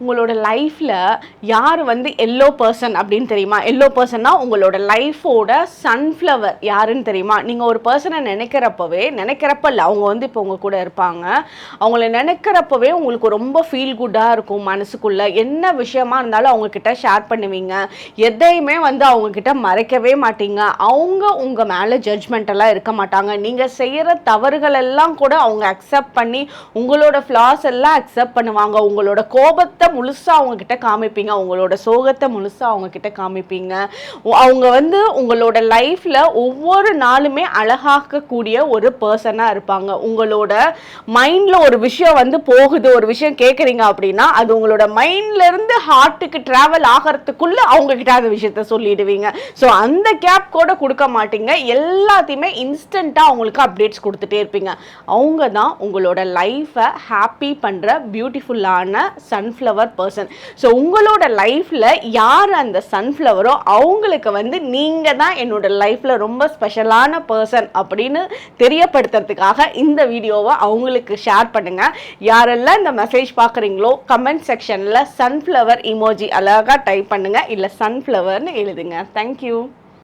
உங்களோட லைஃப்பில் யார் வந்து எல்லோ பர்சன் அப்படின்னு தெரியுமா? எல்லோ பர்சன்னா உங்களோட லைஃபோட சன்ஃப்ளவர் யாருன்னு தெரியுமா? நீங்கள் ஒரு பர்சனை நினைக்கிறப்ப இல்லை, அவங்க வந்து இப்போ உங்கள் கூட இருப்பாங்க. அவங்கள நினைக்கிறப்பவே உங்களுக்கு ரொம்ப ஃபீல் குட்டாக இருக்கும். மனசுக்குள்ளே என்ன விஷயமா இருந்தாலும் அவங்கக்கிட்ட ஷேர் பண்ணுவீங்க. எதையுமே வந்து அவங்கக்கிட்ட மறைக்கவே மாட்டீங்க. அவங்க உங்கள் மேலே ஜட்ஜ்மெண்டெல்லாம் இருக்க மாட்டாங்க. நீங்கள் செய்கிற தவறுகள் எல்லாம் கூட அவங்க அக்செப்ட் பண்ணி உங்களோட ஃப்ளாஸ் எல்லாம் அக்செப்ட் பண்ணுவாங்க. உங்களோட கோபத்தை முழுசா அவங்க கிட்ட காமிப்பீங்க. உங்களோட சோகத்தை முழுசா அவங்க கிட்ட காமிப்பீங்க. அவங்க வந்து உங்களோட லைஃப்ல ஒவ்வொரு நாளுமே அழகாக்கக்கூடிய ஒரு பர்சனா இருப்பாங்க. உங்களோட மைண்ட்ல ஒரு விஷயம் வந்து போகுது, ஒரு விஷயம் கேட்குறீங்க அப்படின்னா அது உங்களோட மைண்ட்ல இருந்து ஹார்ட்டுக்கு டிராவல் ஆகிறதுக்குள்ள அவங்க கிட்ட அந்த விஷயத்த சொல்லிடுவீங்க. ஸோ அந்த கேப் கூட கொடுக்க மாட்டீங்க. எல்லாத்தையுமே இன்ஸ்டண்டா அவங்களுக்கு அப்டேட்ஸ் கொடுத்துட்டே இருப்பீங்க. அவங்க தான் உங்களோட லைஃபை ஹாப்பி பண்ற பியூட்டிஃபுல்லான சன்ஃப்ளவர் பர்சன். ஸோ உங்களோட லைஃப்ல யார் அந்த சன்ஃப்ளவரோ அவங்களுக்கு வந்து நீங்க தான் என்னோட லைஃப்ல ரொம்ப ஸ்பெஷலான பர்சன் அப்படின்னு தெரியப்படுத்துறதுக்காக இந்த வீடியோவை அவங்களுக்கு ஷேர் பண்ணுங்க. யாரெல்லாம் இந்த மெசேஜ் பார்க்குறீங்களோ கமெண்ட் செக்ஷன்ல சன்ஃப்ளவர் இமோஜி அழகா டைப் பண்ணுங்க, இல்லை சன்ஃப்ளவர்னு எழுதுங்க. தேங்க்யூ.